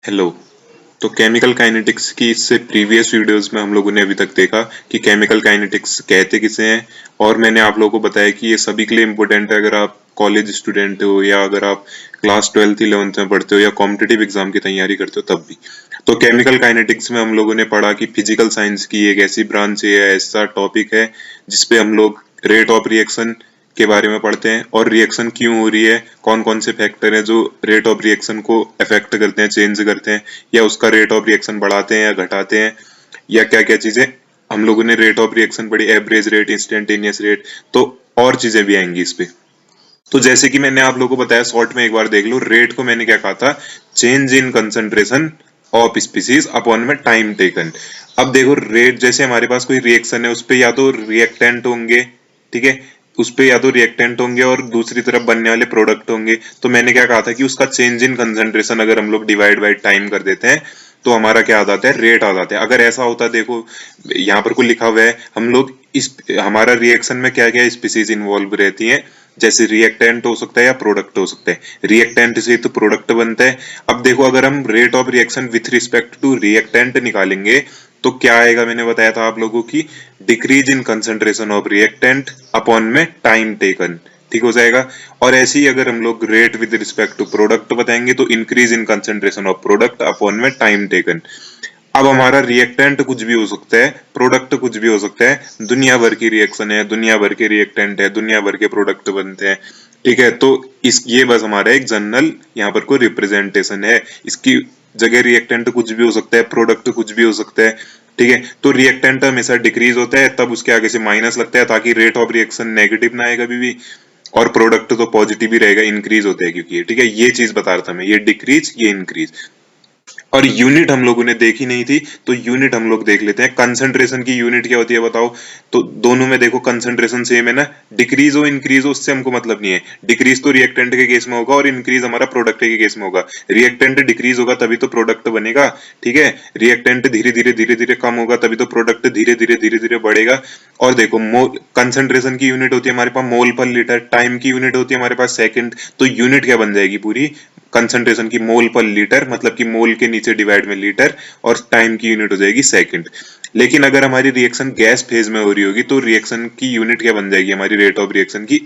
Hello. तो chemical kinetics की इससे प्रीवियस वीडियोस में हम लोगों ने अभी तक देखा कि केमिकल काइनेटिक्स कहते किसे हैं। और मैंने आप लोगों को बताया कि ये सभी के लिए इम्पोर्टेंट है, अगर आप कॉलेज स्टूडेंट हो या अगर आप क्लास 12th 11th में पढ़ते हो या कॉम्पिटिटिव एग्जाम की तैयारी करते हो तब भी। तो केमिकल काइनेटिक्स में हम लोगों ने पढ़ा कि फिजिकल साइंस की एक ऐसी ब्रांच है, ऐसा टॉपिक है जिसपे हम लोग रेट ऑफ रिएक्शन के बारे में पढ़ते हैं और रिएक्शन क्यों हो रही है, कौन कौन से फैक्टर हैं जो रेट ऑफ रिएक्शन को अफेक्ट करते हैं, चेंज करते हैं या उसका रेट ऑफ रिएक्शन बढ़ाते हैं या घटाते हैं, या क्या क्या चीजें हम लोगों ने रेट ऑफ रिएक्शन पढ़ी, एवरेज रेट, इंस्टेंटेनियस रेट। तो और चीजें भी आएंगी इस पे। तो जैसे कि मैंने आप लोगों को बताया, शॉर्ट में एक बार देख लो, रेट को मैंने क्या कहा था, change in concentration of species upon में टाइम टेकन। अब देखो रेट, जैसे हमारे पास कोई रिएक्शन है उस पे या तो रिएक्टेंट होंगे, ठीक है, उस पे या तो रिएक्टेंट होंगे और दूसरी तरफ बनने वाले प्रोडक्ट होंगे। तो मैंने क्या कहा था कि उसका चेंज इन कंसंट्रेशन अगर हम लोग डिवाइड बाई टाइम कर देते हैं तो हमारा क्या आ जाता है, रेट आ जाता है। अगर ऐसा होता, देखो यहाँ पर को लिखा हुआ है, हम लोग इस हमारा रिएक्शन में क्या क्या स्पीसीज इन्वॉल्व रहती हैं, जैसे रिएक्टेंट हो सकता है या प्रोडक्ट हो सकता है। रिएक्टेंट से तो प्रोडक्ट बनता है। अब देखो अगर हम rate of reaction with respect to reactant निकालेंगे तो क्या आएगा, मैंने बताया था आप लोगों की, decrease in concentration of reactant upon में टाइम टेकन, ठीक हो जाएगा। और ऐसे ही अगर हम लोग rate with respect to product बताएंगे तो increase in concentration of product upon में टाइम टेकन। अब हमारा रिएक्टेंट कुछ भी हो सकता है, प्रोडक्ट कुछ भी हो सकता है, दुनिया भर की रिएक्शन है, दुनिया भर के रिएक्टेंट है, दुनिया भर के प्रोडक्ट बनते हैं, ठीक है। तो इस ये बस हमारा एक जनरल यहाँ पर कोई रिप्रेजेंटेशन है। इसकी जगह रिएक्टेंट कुछ भी हो सकता है, प्रोडक्ट कुछ भी हो सकता है, ठीक है। तो रिएक्टेंट हमेशा डिक्रीज होता है, तब उसके आगे से माइनस लगता है ताकि रेट ऑफ रिएक्शन नेगेटिव ना आए कभी भी। और प्रोडक्ट तो पॉजिटिव ही रहेगा, इंक्रीज होता है क्योंकि, ठीक है, ये चीज बता रहा था मैं, ये डिक्रीज ये इंक्रीज। और यूनिट हम लोगों ने देखी नहीं थी तो यूनिट हम लोग देख लेते हैं। कंसंट्रेशन की यूनिट क्या होती है बताओ। तो दोनों में देखो कंसंट्रेशन सेम है ना, डिक्रीज हो इंक्रीज हो उससे हमको मतलब नहीं है। डिक्रीज तो रिएक्टेंट के केस में होगा और इंक्रीज हमारा प्रोडक्ट के केस में होगा। रिएक्टेंट डिक्रीज होगा तभी तो प्रोडक्ट बनेगा, ठीक है। रिएक्टेंट धीरे धीरे कम होगा तभी तो प्रोडक्ट धीरे धीरे बढ़ेगा। और देखो मोल, कंसंट्रेशन की यूनिट होती है हमारे पास मोल पर लीटर, टाइम की यूनिट होती है हमारे पास सेकंड। तो यूनिट क्या बन जाएगी पूरी, कंसंट्रेशन की मोल पर लीटर, मतलब कि मोल के नीचे डिवाइड में लीटर, और टाइम की यूनिट हो जाएगी सेकंड। लेकिन अगर हमारी रिएक्शन गैस फेज में हो रही होगी तो रिएक्शन की यूनिट क्या बन जाएगी हमारी, रेट ऑफ रिएक्शन की,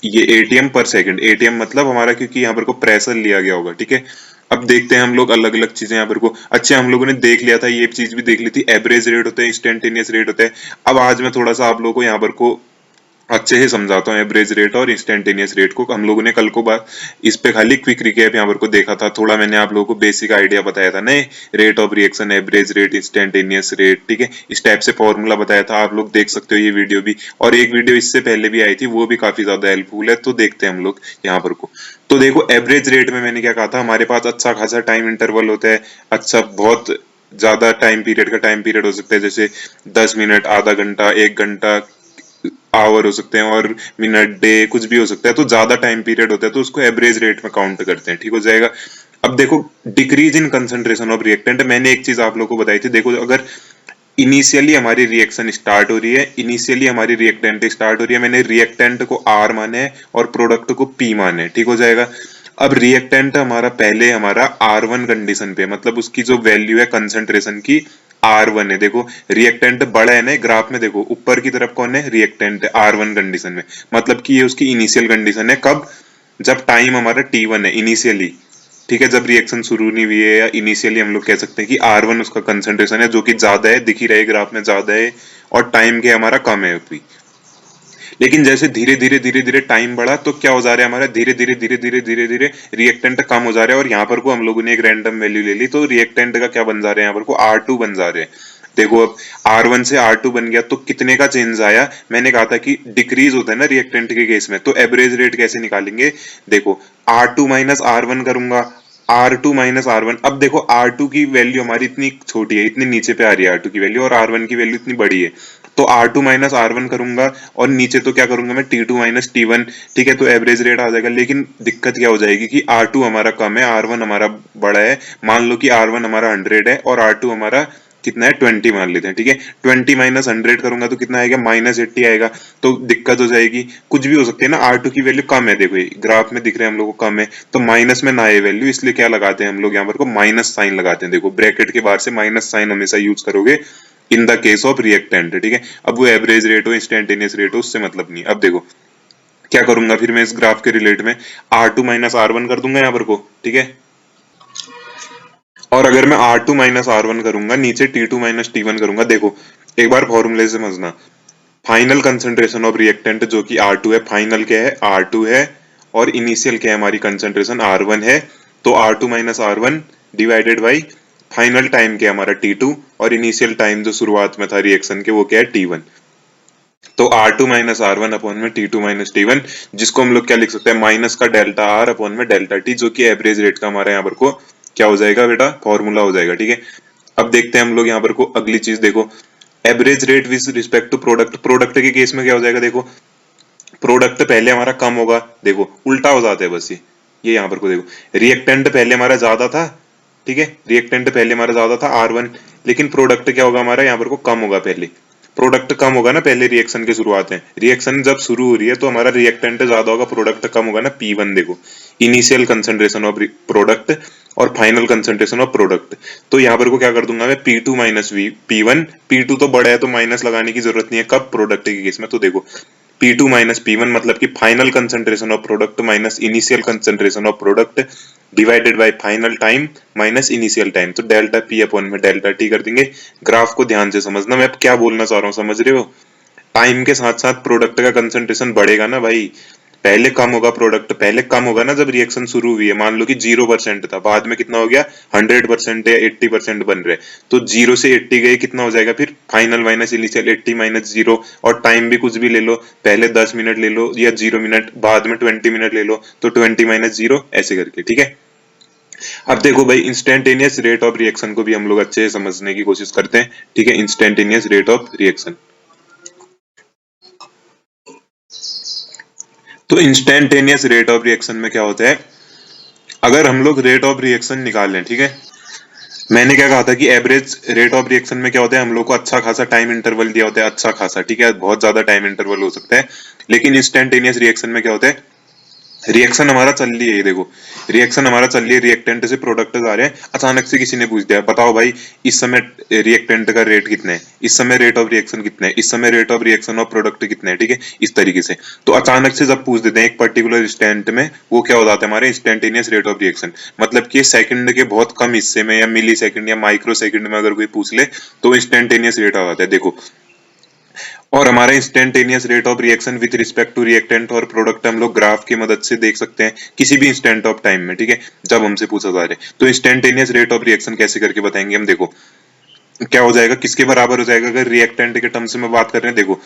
ये एटीएम पर सेकंड। एटीएम मतलब हमारा, क्योंकि यहाँ पर को प्रेशर लिया गया होगा, ठीक है। अब देखते हैं हम लोग अलग अलग चीजें यहाँ पर को। अच्छा, हम लोगों ने देख लिया था, ये चीज भी देख ली थी, एवरेज रेट होता है, इंस्टेंटेनियस रेट होता है। अब आज मैं थोड़ा सा आप लोगों को यहाँ पर को अच्छे से समझाता हूँ एवरेज रेट और इंस्टेंटेनियस रेट को। हम लोगों ने कल को बात इस पे खाली क्विक रिकैप यहाँ पर को देखा था, थोड़ा मैंने आप लोगों को बेसिक आइडिया बताया था ना, rate of reaction, average rate, instantaneous rate, ठीक है। इस टाइप से फॉर्मूला बताया था, आप लोग देख सकते हो ये वीडियो भी। और एक वीडियो इससे पहले भी आई थी, वो भी काफी ज्यादा हेल्पफुल है, तो देखते हैं हम लोग यहाँ पर को। तो देखो एवरेज रेट में मैंने क्या कहा था, हमारे पास अच्छा खासा टाइम इंटरवल होता है, अच्छा बहुत ज्यादा टाइम पीरियड का टाइम पीरियड हो सकता है, जैसे 10 मिनट, आधा घंटा, 1 घंटा, आवर हो सकते हैं, और मिनट, डे, कुछ भी हो सकता है। तो ज्यादा टाइम पीरियड होता है तो उसको एवरेज रेट में काउंट करते हैं, ठीक हो जाएगा। अब देखो decrease in concentration of reactant, मैंने एक चीज आप लोगों को बताई थी, देखो अगर इनिशियली हमारी रिएक्शन स्टार्ट हो रही है, इनिशियली हमारी रिएक्टेंट स्टार्ट हो रही है, मैंने रिएक्टेंट को आर माने है और प्रोडक्ट को पी माने, ठीक हो जाएगा। अब रिएक्टेंट हमारा पहले हमारा R1 कंडीशन पे, मतलब उसकी जो वैल्यू है कंसंट्रेशन की R1 है। देखो रिएक्टेंट बड़ा है ना, ग्राफ में देखो ऊपर की तरफ कौन है, रिएक्टेंट R1 कंडीशन में, मतलब कि ये उसकी इनिशियल कंडीशन है। कब, जब टाइम हमारा T1 है इनिशियली, ठीक है, जब रिएक्शन शुरू नहीं हुई है, या इनिशियली हम लोग कह सकते हैं कि R1 उसका कंसंट्रेशन है, जो कि ज्यादा है, दिख ही रहे ग्राफ में ज्यादा है, और टाइम के हमारा कम है अभी। लेकिन जैसे धीरे धीरे टाइम बढ़ा तो क्या हो जा रहा है हमारा, धीरे धीरे रिएक्टेंट कम हो जा रहा है। और यहाँ पर को हम लोगों ने एक रैंडम वैल्यू ले ली तो रिएक्टेंट का क्या बन जा रहा है, यहाँ पर को R2 बन जा रहे हैं। देखो अब R1 से R2 बन गया तो कितने का चेंज आया, मैंने कहा था कि डिक्रीज होता है ना रिएक्टेंट के केस में, तो एवरेज रेट कैसे निकालेंगे, देखो R2 माइनस R1 करूंगा, R2 माइनस R1। अब देखो R2 की वैल्यू हमारी इतनी छोटी है, इतनी नीचे पे आ रही है R2 की वैल्यू, और R1 की वैल्यू इतनी बड़ी है। तो R2 माइनस R1 करूंगा और नीचे तो क्या करूंगा मैं, T2 माइनस T1, ठीक है। तो एवरेज रेट आ जाएगा। लेकिन दिक्कत क्या हो जाएगी कि R2 हमारा कम है, R1 हमारा बड़ा है। मान लो कि R1 हमारा 100 है और R2 हमारा कितना है 20 मान लेते हैं, ठीक है। 20 माइनस 100 करूंगा तो कितना आएगा, -80 आएगा। तो दिक्कत हो जाएगी, कुछ भी हो सकती है ना। R2 की वैल्यू कम है, देखो ये ग्राफ में दिख रहा है हम लोग को कम है, तो माइनस में ना आए वैल्यू, इसलिए क्या लगाते हैं हम लोग यहाँ पर को माइनस साइन लगाते हैं। देखो ब्रैकेट के बाहर से माइनस साइन हमेशा यूज करोगे in the case of reactant, ठीक है। अब वो एवरेज रेट हो इंस्टेंटेनियस रेट हो उससे मतलब नहीं। अब देखो क्या करूंगा फिर मैं इस ग्राफ के रिलेट में, R2 माइनस R1 कर दूंगा यहाँ पर को, ठीक है। और अगर मैं R2 माइनस R1 करूंगा, नीचे T2 माइनस T1 करूंगा, देखो एक बार फॉर्मूले से समझना। फाइनल कंसंट्रेशन ऑफ रिएक्टेंट जो कि R2 है, फाइनल क्या है R2 है, और इनिशियल क्या है हमारी कंसंट्रेशन R1 है। तो R2 minus R1 divided by final time क्या है हमारा T2, और इनिशियल टाइम जो शुरुआत में था रिएक्शन के वो क्या है T1। तो R2 माइनस R1 अपॉन में T2 माइनस T1, जिसको हम लोग क्या लिख सकते हैं, माइनस का डेल्टा R अपॉन में डेल्टा T, जो कि एवरेज रेट का हमारा यहाँ पर को क्या हो जाएगा बेटा, फॉर्मूला हो जाएगा, ठीक है। अब देखते हैं हम लोग यहाँ पर को अगली चीज, देखो average rate with respect to product. Product के केस में क्या हो जाएगा, देखो प्रोडक्ट पहले हमारा कम होगा, देखो उल्टा हो जाता है बस ये यहाँ पर को देखो, रिएक्टेंट पहले हमारा ज्यादा था, ठीक है, रिएक्टेंट पहले हमारा ज्यादा था R1, लेकिन प्रोडक्ट क्या होगा हमारा यहाँ पर को कम होगा। पहले प्रोडक्ट कम होगा ना, पहले रिएक्शन की शुरुआत है, रिएक्शन जब शुरू हो रही है तो हमारा रिएक्टेंट ज्यादा होगा, प्रोडक्ट कम होगा ना, P1 देखो इनिशियल कंसंट्रेशन ऑफ प्रोडक्ट और फाइनल कंसंट्रेशन ऑफ प्रोडक्ट। तो यहाँ पर को क्या कर दूंगा मैं, P2 माइनस P1, P2 तो बड़ा है तो माइनस लगाने की जरूरत नहीं है, कब, प्रोडक्ट के केस में। तो देखो P2 माइनस P1 मतलब कि final concentration of product minus initial concentration of product divided by final time minus initial time, तो डेल्टा P अपॉन में डेल्टा T कर देंगे। ग्राफ को ध्यान से समझना, मैं अब क्या बोलना चाह रहा हूँ समझ रहे हो। टाइम के साथ साथ प्रोडक्ट का कंसंट्रेशन बढ़ेगा ना भाई, पहले कम होगा प्रोडक्ट, पहले कम होगा ना जब रिएक्शन शुरू हुई है, मान लो कि 0% था, बाद में कितना हो गया 100% या 80% बन रहे, तो 0 से 80 गए, कितना हो जाएगा फिर फाइनल माइनस इनिशियल, 80 माइनस 0, और टाइम भी कुछ भी ले लो, पहले 10 मिनट ले लो या 0 मिनट, बाद में 20 मिनट ले लो, तो 20 माइनस 0 ऐसे करके, ठीक है। अब देखो भाई इंस्टेंटेनियस रेट ऑफ रिएक्शन को भी हम लोग अच्छे से समझने की कोशिश करते हैं, ठीक है। इंस्टेंटेनियस रेट ऑफ रिएक्शन, तो इंस्टेंटेनियस रेट ऑफ रिएक्शन में क्या होता है, अगर हम लोग रेट ऑफ रिएक्शन निकाल लें, ठीक है, मैंने क्या कहा था कि एवरेज रेट ऑफ रिएक्शन में क्या होता है, हम लोग को अच्छा खासा टाइम इंटरवल दिया होता है, अच्छा खासा, ठीक है, बहुत ज्यादा टाइम इंटरवल हो सकता है। लेकिन इंस्टेंटेनियस रिएक्शन में क्या होता है, रिएक्शन हमारा चल रही है, ये देखो रिएक्शन हमारा चल रही है, रिएक्टेंट से प्रोडक्ट आ रहे हैं, अचानक से किसी ने पूछ दिया बताओ भाई इस समय रिएक्टेंट का रेट कितना है, इस समय रेट ऑफ रिएक्शन कितना है, इस समय rate of reaction of product कितना है, ठीक है, इस तरीके से। तो अचानक से जब पूछ देते हैं एक पर्टिकुलर इंस्टेंट में, वो क्या हो जाता है हमारे इंस्टेंटेनियस रेट ऑफ रिएक्शन, मतलब कि सेकंड के बहुत कम हिस्से में या मिली सेकंड या माइक्रो सेकंड में अगर कोई पूछ ले तो इंस्टेंटेनियस रेट आ जाता है, देखो। और हमारा instantaneous rate of reaction with respect to reactant और प्रोडक्ट हम लोग ग्राफ की मदद से देख सकते हैं किसी भी इंस्टेंट ऑफ टाइम में, ठीक है, जब हमसे पूछा जा रहा है। तो इंस्टेंटेनियस रेट ऑफ रिएक्शन कैसे करके बताएंगे हम, देखो क्या हो जाएगा, किसके बराबर हो जाएगा, अगर रिएक्टेंट के टर्म्स में बात कर रहे हैं, देखो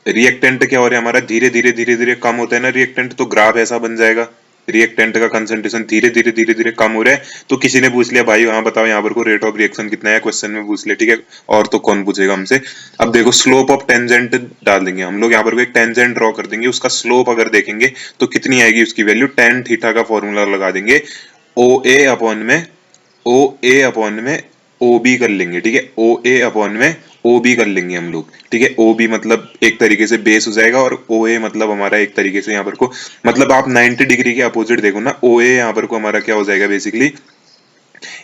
रिएक्टेंट क्या हो रहा है हमारा, धीरे धीरे कम होता है ना रिएक्टेंट, तो ग्राफ ऐसा बन जाएगा, रिएक्टेंट का कंसंट्रेशन धीरे धीरे कम हो रहा है। तो किसी ने पूछ लिया भाई हाँ बताओ यहाँ पर को रेट ऑफ रिएक्शन कितना है, क्वेश्चन में पूछ लिया, ठीक है, और तो कौन पूछेगा हमसे। अब देखो स्लोप ऑफ टेंजेंट डाल देंगे हम लोग, यहाँ पर को एक टेंजेंट ड्रॉ कर देंगे, उसका स्लोप अगर देखेंगे तो कितनी आएगी उसकी वैल्यू, टेन थीटा का फॉर्मूला लगा देंगे, ओ ए अपॉन में ओ बी कर लेंगे, ठीक है, ओ ए अपॉन में ओ बी कर लेंगे हम लोग, ठीक है। ओ बी मतलब एक तरीके से बेस हो जाएगा, और ओ ए मतलब हमारा एक तरीके से यहाँ पर को, मतलब आप 90 डिग्री के अपोजिट देखो ना, ओ ए यहाँ पर को हमारा क्या हो जाएगा बेसिकली,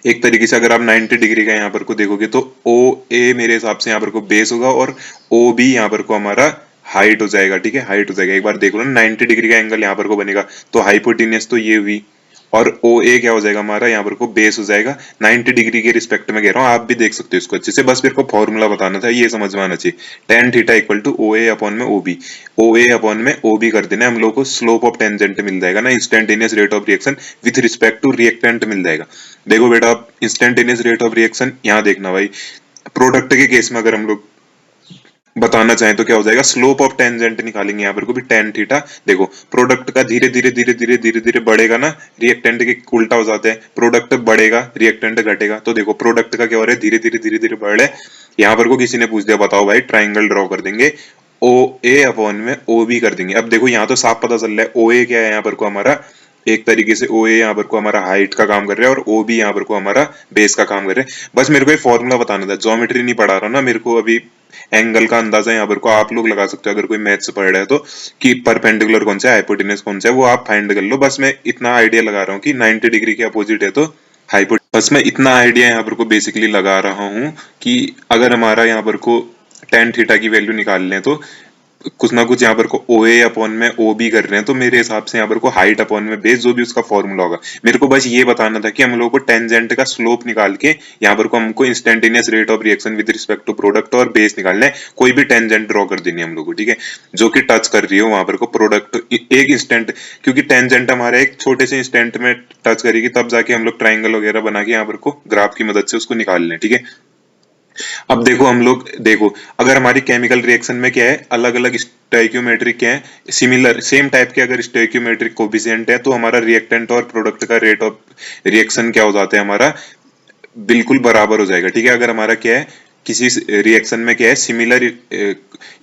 एक तरीके से अगर आप 90 डिग्री का यहाँ पर को देखोगे तो ओ ए मेरे हिसाब से यहाँ पर को बेस होगा, और ओ बी यहाँ पर को हमारा हाइट हो जाएगा, ठीक है, हाइट हो जाएगा। एक बार देख लो ना 90 डिग्री का एंगल यहाँ पर को बनेगा, तो हाइपोटेनियस तो ये हुई, और ओ ए क्या हो जाएगा हमारा यहाँ पर को बेस हो जाएगा, 90 डिग्री के रिस्पेक्ट में कह रहा हूँ, आप भी देख सकते हो इसको अच्छे से, बस मेरे को फॉर्मूला बताना था, ये समझ में आना चाहिए, ten theta equal to O A upon में O B, O A upon में ओ बी कर देना, हम लोग को स्लोप ऑफ टेंजेंट मिल जाएगा ना, instantaneous rate of reaction with respect to reactant मिल जाएगा। देखो बेटा आप इंस्टेंटेनियस रेट ऑफ रिएक्शन यहाँ देखना भाई, प्रोडक्ट के केस में अगर हम लोग बताना चाहें तो क्या हो जाएगा, स्लोप ऑफ टेंजेंट निकालेंगे यहाँ पर को भी टेन थीटा, देखो प्रोडक्ट का धीरे धीरे बढ़ेगा ना, रिएक्टेंट के उल्टा हो जाता है, प्रोडक्ट बढ़ेगा रिएक्टेंट घटेगा, तो देखो प्रोडक्ट का क्या हो रहा है धीरे धीरे बढ़ रहा है। यहाँ पर को किसी ने पूछ दिया बताओ भाई, ट्राइंगल ड्रॉ कर देंगे, ओ ए अपॉन में ओ बी कर देंगे। अब देखो यहाँ तो साफ पता चल रहा है ओ ए क्या है यहाँ पर को हमारा एक तरीके से ओ ए यहाँ पर को हमारा हाइट का काम कर रहा है और ओ बी यहाँ पर को हमारा बेस का काम कर रहा है। बस मेरे को एक फॉर्मूला बताना था, ज्योमेट्री नहीं पढ़ा रहा ना मेरे को अभी, एंगल का अंदाजा यहाँ पर को आप लोग लगा सकते हो अगर कोई मैथ्स पढ़ रहा है तो, कि परपेंडिकुलर कौन सा है, हाइपोटेनस कौन सा है, वो आप फाइंड कर लो। बस मैं इतना आइडिया लगा रहा हूँ कि 90 डिग्री के अपोजिट है तो हाइपोटेनस, बस मैं इतना आइडिया यहाँ पर को बेसिकली लगा रहा हूँ कि अगर हमारा यहाँ पर को टेन थीटा की वैल्यू निकाल लें तो कुछ ना कुछ यहाँ पर को ओ ए अपॉन में ओ बी कर रहे हैं, तो मेरे हिसाब से यहाँ पर को हाइट अपॉन में बेस, जो भी उसका फॉर्मूला होगा। मेरे को बस ये बताना था कि हम लोगों को टेंजेंट का स्लोप निकाल के यहाँ पर को हमको instantaneous rate of reaction with respect to product और बेस निकालना है। कोई भी टेंजेंट ड्रॉ कर देनी है हम लोग को, ठीक है, जो कि टच कर रही हो वहां पर को प्रोडक्ट एक इंस्टेंट, क्योंकि टेंजेंट हमारे एक छोटे से इंस्टेंट में टच करेगी, तब जाके हम लोग ट्राइंगल वगैरह बना के यहाँ पर को ग्राफ की मदद से उसको निकाल लें, ठीक है। अब देखो हम लोग देखो, अगर हमारी केमिकल रिएक्शन में क्या है, अलग अलग स्टोइकियोमेट्रिक क्या है, सिमिलर सेम टाइप के अगर स्टोइकियोमेट्रिक कोफिशिएंट है तो हमारा रिएक्टेंट और प्रोडक्ट का रेट ऑफ रिएक्शन क्या हो जाता है, हमारा बिल्कुल बराबर हो जाएगा, ठीक है। अगर हमारा क्या है, किसी रिएक्शन में क्या है, सिमिलर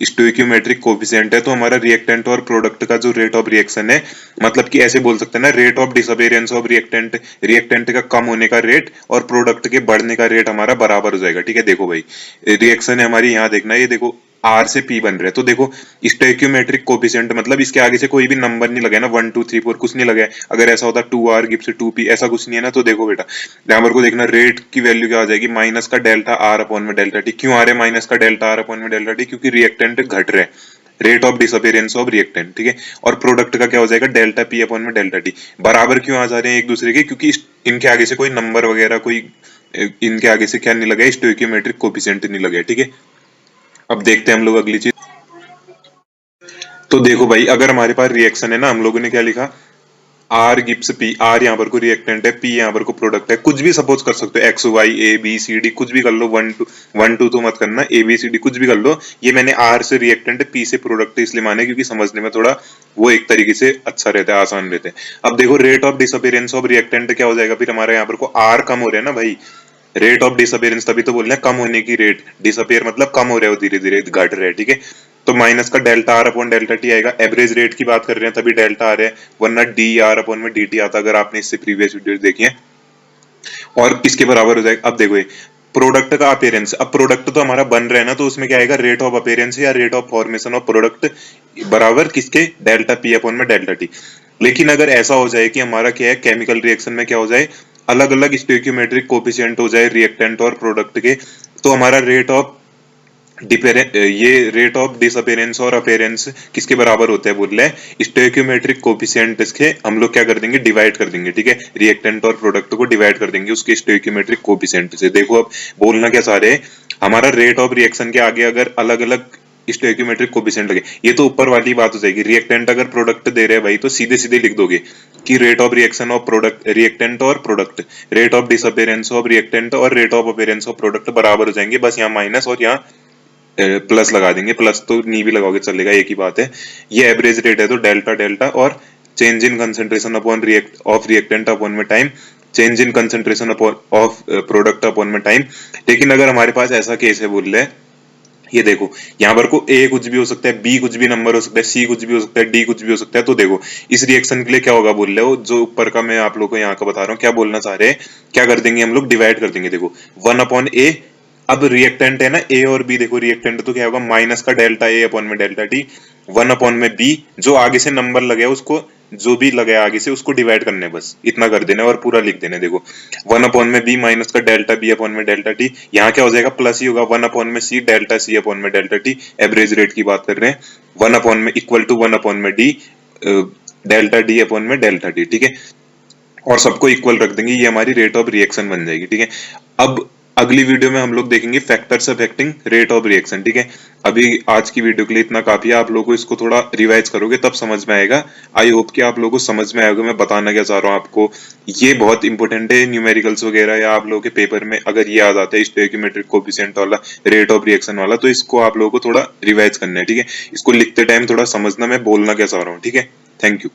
स्टोइकियोमेट्रिक कोफिशिएंट है तो हमारा रिएक्टेंट और प्रोडक्ट का जो रेट ऑफ रिएक्शन है, मतलब कि ऐसे बोल सकते हैं ना, rate of disappearance of reactant, reactant का कम होने का रेट और प्रोडक्ट के बढ़ने का रेट हमारा बराबर हो जाएगा, ठीक है। देखो भाई रिएक्शन है हमारी, यहाँ देखना, ये देखो आर से पी बन रहे हैं, तो देखो स्टोइकियोमेट्रिक कोफिशिएंट मतलब इसके आगे से कोई भी नंबर नहीं लगा है ना, 1 2 3 4 कुछ नहीं लगा है। अगर ऐसा होता 2r गिव्स 2p, ऐसा कुछ नहीं है ना। तो देखो बेटा यहाँ पर को देखना, रेट की वैल्यू क्या हो जाएगी, माइनस का डेल्टा आर अपॉन में डेल्टा टी। क्यों आ रहा है माइनस का डेल्टा आर अपॉन में डेल्टा टी, क्योंकि रिएक्टेंट घट रहे हैं, rate of disappearance of reactant, ठीक है। और प्रोडक्ट का क्या हो जाएगा, डेल्टा पी अपॉन में डेल्टा टी। बराबर क्यों आ जा रहे हैं एक दूसरे के, क्योंकि इनके आगे से कोई नंबर वगैरह कोई, इनके आगे से क्या नहीं लगा है, स्टोइकियोमेट्रिक कोफिशिएंट नहीं लगा है, ठीक है। अब देखते हैं हम लोग अगली चीज। तो देखो भाई अगर हमारे पास रिएक्शन है ना, हम लोगों ने क्या लिखा, आर गिव्स पी, आर यहाँ पर को रिएक्टेंट है, पी यहाँ पर को प्रोडक्ट है, कुछ भी सपोज कर सकते हो, X Y A B C D कुछ भी कर लो, 1 2 तो मत करना, ए बी सी डी कुछ भी कर लो। ये मैंने आर से रिएक्टेंट है, पी से प्रोडक्ट है इसलिए माने क्योंकि समझने में थोड़ा वो एक तरीके से अच्छा रहता है, आसान रहता है। अब देखो rate of disappearance of reactant क्या हो जाएगा, फिर हमारे यहाँ पर को आर कम हो रहा है ना भाई, रेट ऑफ डिसअपियरेंस तभी तो बोल रहे हैं कम होने की रेट, डिसअपियर मतलब कम हो रहा है, धीरे धीरे घट रहा है, ठीक है। तो माइनस का delta R upon delta T आएगा, एवरेज रेट की बात कर रहे हैं तभी डेल्टा आ रहा है, वरना डी आर अपॉन में डी टी आता अगर आपने इससे प्रीवियस वीडियो देखी है। और किसके बराबर हो जाएगा, अब देखो ये प्रोडक्ट का अपीयरेंस, अब प्रोडक्ट तो हमारा बन रहा है ना, तो उसमें क्या आएगा, रेट ऑफ अपीयरेंस या rate of formation of product बराबर किसके, डेल्टा पी अपॉन में डेल्टा टी। लेकिन अगर ऐसा हो जाए कि हमारा क्या है, केमिकल रिएक्शन में क्या हो जाए, अलग अलग स्टोइकियोमेट्रिक कोफिशिएंट हो जाए रिएक्टेंट और प्रोडक्ट के, तो हमारा रेट ऑफ ये रेट ऑफ डिसअपियरेंस और अपीयरेंस किसके बराबर होता है, बोल रहे हैं स्टोइकियोमेट्रिक कोफिशिएंट के हम लोग क्या कर देंगे, डिवाइड कर देंगे, ठीक है। रिएक्टेंट और प्रोडक्ट को डिवाइड कर देंगे उसके स्टोइकियोमेट्रिक कोफिशिएंट से। देखो अब बोलना क्या चाह रहे हैं, हमारा रेट ऑफ रिएक्शन के आगे अगर अलग अलग स्टोइकियोमेट्रिक कोफिशिएंट लगे, ये तो ऊपर वाली बात हो जाएगी। रिएक्टेंट अगर प्रोडक्ट दे रहे हैं भाई तो सीधे सीधे लिख दोगे कि rate of reaction of product, reactant और product, rate of disappearance of reactant और rate of appearance of product बराबर हो जाएंगे, बस यहाँ माइनस और यहाँ प्लस लगा देंगे, प्लस तो नहीं भी लगाओगे चलेगा, एक ही बात है। ये एवरेज रेट है तो डेल्टा डेल्टा, और change in concentration upon reactant upon में time, change in concentration of product upon में टाइम। लेकिन अगर हमारे पास ऐसा केस है, बोल रहे हैं ये देखो यहाँ पर को ए कुछ भी हो सकता है, बी कुछ भी नंबर हो सकता है, सी कुछ भी हो सकता है, डी कुछ भी हो सकता है। तो देखो इस रिएक्शन के लिए क्या होगा, बोल रहे हो जो ऊपर का मैं आप लोगों को यहाँ का बता रहा हूँ, क्या बोलना चाह रहे हैं, क्या कर देंगे हम लोग, डिवाइड कर देंगे। देखो 1 अपॉन ए, अब रिएक्टेंट है ना ए और बी, देखो रिएक्टेंट तो क्या होगा, माइनस का डेल्टा ए अपॉन में डेल्टा टी, 1 अपॉन में बी, जो आगे से नंबर लगे उसको, जो भी लगे आगे से उसको डिवाइड करने, बस इतना कर देना और पूरा लिख देना। देखो 1 अपॉन में बी माइनस का डेल्टा बी अपॉन में डेल्टा टी, यहाँ क्या हो जाएगा, प्लस ही होगा, 1 अपॉन में सी डेल्टा सी अपॉन में डेल्टा टी, एवरेज रेट की बात कर रहे हैं, 1 अपॉन में इक्वल टू 1 अपॉन में डी डेल्टा डी अपॉन में डेल्टा टी, ठीक है। और सबको इक्वल रख देंगे, ये हमारी रेट ऑफ रिएक्शन बन जाएगी, ठीक है। अब अगली वीडियो में हम लोग देखेंगे factors affecting rate of reaction, ठीक है। अभी आज की वीडियो के लिए इतना काफी है, आप लोगों को इसको थोड़ा रिवाइज करोगे तब समझ में आएगा। आई होप कि आप लोगों को समझ में आएगा मैं बताना क्या चाह रहा हूँ आपको। ये बहुत इंपॉर्टेंट है, न्यूमेरिकल्स वगैरह या आप लोगों के पेपर में अगर ये आ जाता है स्टोइकियोमेट्रिक कोफिशिएंट वाला, रेट ऑफ रिएक्शन वाला, तो इसको आप लोगों को थोड़ा रिवाइज करना है, ठीक है। इसको लिखते टाइम थोड़ा समझना मैं बोलना क्या चाह रहा हूँ, ठीक है। Thank you.